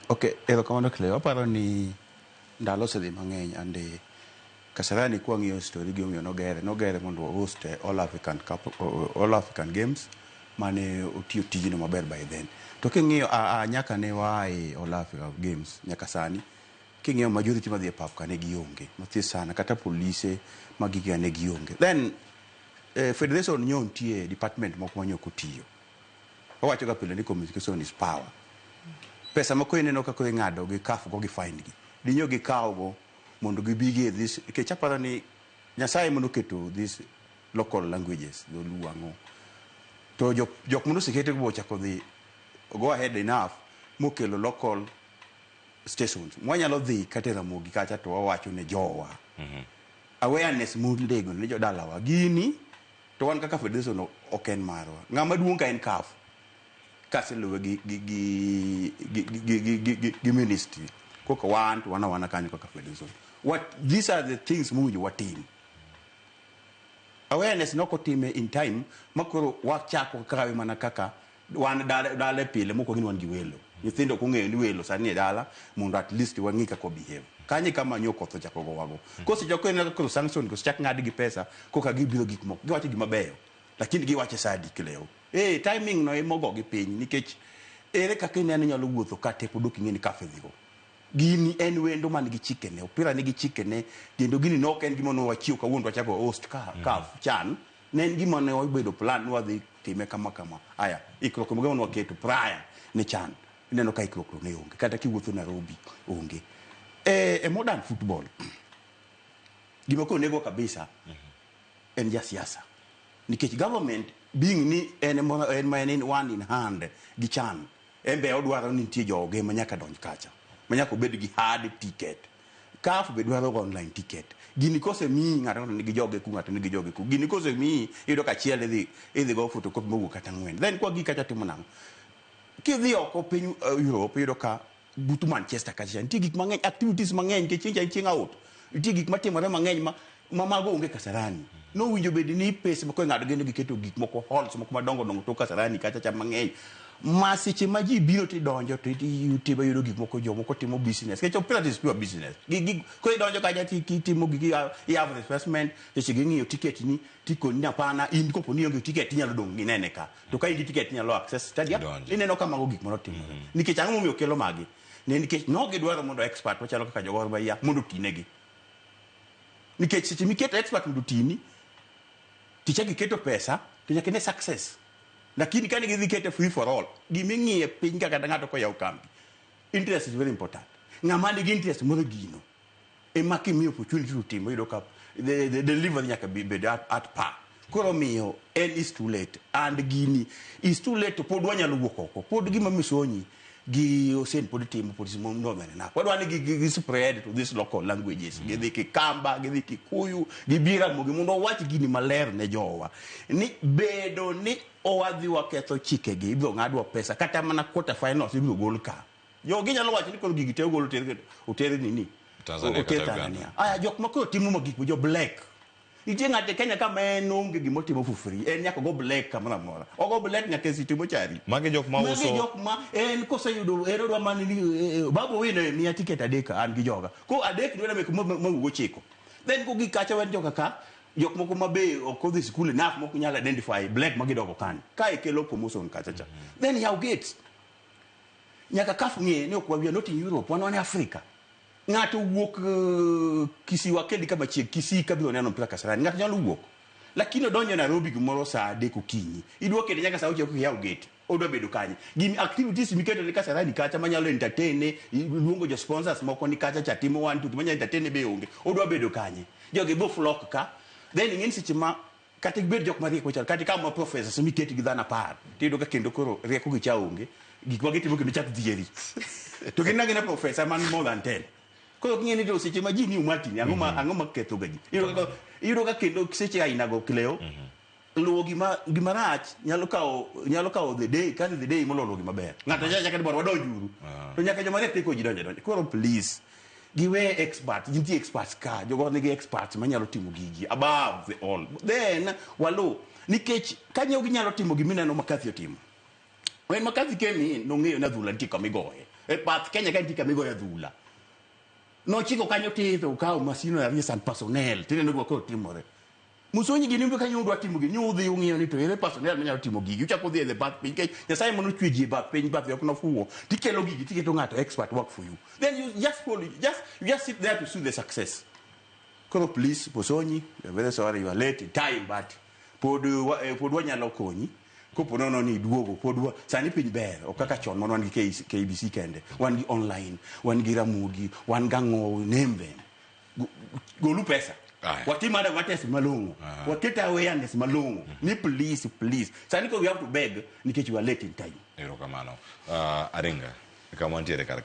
Okay, erokamano Cleo. Aparo ni ndalo osedhi mang'eny ande Kasarani kwang'iyo story gi omiyo nogere mondo host All African Games mane otiyo tijino maber by then. To king'iyo nyaka ne wae All African Games nyaka sani king'iyo majority madhi e pap ka ne gionge mathis sana kata polise magigi ne gionge. Then federation nyon tie department moko manyoko tiyo. Owacho ga pile ni communication is power. Pesa moko ineno kako ing'ado gi CAF go gi fine gi. Dinyo gi kawo mondo gibige this ke chapara ni Nyasaye mondo keto this local languages do luango. To jok mondo sekete go chako dhi go ahead enough mokelo local stations. Mwanyalo dhi katera mogi kacha to wawacho ne jowa. Awareness mundego ne jodalawa gini to wan kaka federation oken marwa. Ng'ama duong' ka en CAF. Kaseluwe gi ministry koka wana kanyo kaka federation. These are the things mujo watim. Awareness noko time in time makoro wachako kawe mana kaka wan dale pile moko gin wan gi welo. Nyithindo kung'eyo ni welo sani e dala mondo at least wang'ika ko behave. Kanye kama nyoko tho chako go wago. Kosi joko en ko sanction ko chak ng'adi gi pesa koka gibiro gik moko. Giwacho gima beyo. Lakini giwache sadi kileo. Timing no emogo gi piny nikech ere kaka ineno nyalo wuotho ka tepo dok ing'eni kafe dhigo. Gini en wendo man gi chikene, opira ni gi chikene, kendo gini nok en gima no wachiw kawuono wachako host CAF chan, ne en gima ne obedo plan wadhi time kama. Aya, ikruok mgema no waketo prior ne chan. Ineno ka ikruok ne onge, kata kiwuotho Nairobi onge. Modern football. Gima ko nego kabisa en jasiasa. Nikech government being ni en one in hand gi chan. Embe odwaro ni nitie joge manyaka donj kacha. Manyaka obed gi hard ticket. CAF be dwaro online ticket. Gini kose mi ng'ato nigi joge ku ng'ato nigi joge ku. Gini kose mi yudo ka chiel idhi go photocopy mogo kata ng'wen. Then kwa gika timo nang'o. Kidhi oko piny Europe yudo ka butu Manchester kacha nitie gik mang'eny, activities mang'eny ke chieng' out. Nitie gik matimore mang'eny mago onge Kasarani. No winjo bedi ni pesa moko ng'ado gendo giketo gik moko halls moko madongo to Kasarani kacha cha mang'eny. Masiche ma ji biro ti donjo to yudo gik moko jomoko timo business. Kecho opira is pure business. Ko idonjo kacha timo gigi have investment to ng'iyo ticket ni tiko ni apana in ko poni onge ticket inyalo dong inene ka. To ka in ticket inyalo access stadium ineno kama go gik moro timore. Nikech ang'o momiyo kelo magi. Ne nikech no gidwaro mondo expert machalo kaka jogor baya mondo tinegi. Nikech seche miketo expert mondo tini ticha giketo pesa to nyaka ne success. Lakini kani gidhi kete free for all giming'iye piny kaka ng'ato ko yaw kambi. Interest is very important. Ng'ama nigi interest moro gino ema kimi opportunity to timo yudo ka the delivery nyaka be at par. Koro miyo is too late and gini is too late to pod wanyalo wuok oko. Pod gima misonyi gi osen pod timo pod simo na pod wan gi spread to this local languages gidhi Kikamba gidhi Kikuyu gibira mogi mondo wach gini maler ne jowa ni bedo ni owadhi waketho chike gi ibiro ng'adwa pesa kata mana quarter finals ibiro gol ka jogi nyalo wacho ni koro gigi te gol otere nini Tanzania aya jok moko timo magik jo black itie ng'ate Kenya kama en onge gimo timo for free en nyaka go black kamera mora ogo black nyaka sitimo chari mage jok ma en koseyudo ero dwa manini babu wine miya ticket adeka an gi joga ko adek dwena mek mawuo chiko then ko gi kacha wan joka ka jok moko mabe okodhi school enough moko nyalo identify black magidogo kan ka ikelo promotion kacha cha then yaw gates nyaka CAF ng'e ni okwa we are not in Europe wan Africa. Ng'ato wuok kisiwa kendi kama chieg Kisii kabiro neno mpira Kasarani ng'ato nyalo wuok lakini odonjo Nairobi gimoro saa 3 okinyi idwo kende nyaka saa 6 ko yaw gate odwa bedo kanye gini activities miketo ni Kasarani kacha manyalo entertain luongo jo sponsors moko ni kacha cha timo 1 2 manya entertain be onge odwa bedo kanye joge bo flock ka then ng'en siche ma kata bed jok marieko chal kata kama professors miketi gi dhana par tido ka kendo koro rieko gi cha onge gik magitimo kendo chak dhieri to gina professor man more than 10. Ko ng'eni do seche ma ji ni umatini ang'o ma ketho gaji iro ka kendo seche aina go Cleo luwo gima rach nyalo kawo the day kan the day mololo gima ber ng'ato nyaka dwaro wadonjuru to nyaka joma rete ko ji donjo koro please giwe expert jinti experts ka jogo nigi experts manyalo timo gigi above the all then walo nikech kanyo ginyalo timo gimineno makathi otimo when makathi kemi no ng'eyo na dhula ntie kamigoye e path Kenya ka ndika migo ya dhula no chiko kanyo tito ukao masino ya visa personnel tine ndo ko timore musonyi gini mbe kanyo ndo timo gi nyudhi ungiyo ni to ele personnel manyalo timo gigi uchako dhi e the bath piny ke nyasaye mono chweji bath piny bath yok no fuwo tikelo gigi tiketo ngato expert work for you then you just sit there to see the success. Koro please posonyi very sorry you are late in time but pod wanyalo konyi kopo nono ni duogo pod sani piny ber okaka chon mono wan gi KBC kende wan gi online wan gi Ramogi wan gango name them golu pesa watimada wates malongo waketa awareness malongo ni please sani ko we have to beg nikech you are late in time. Erokamano aringa kama ntiere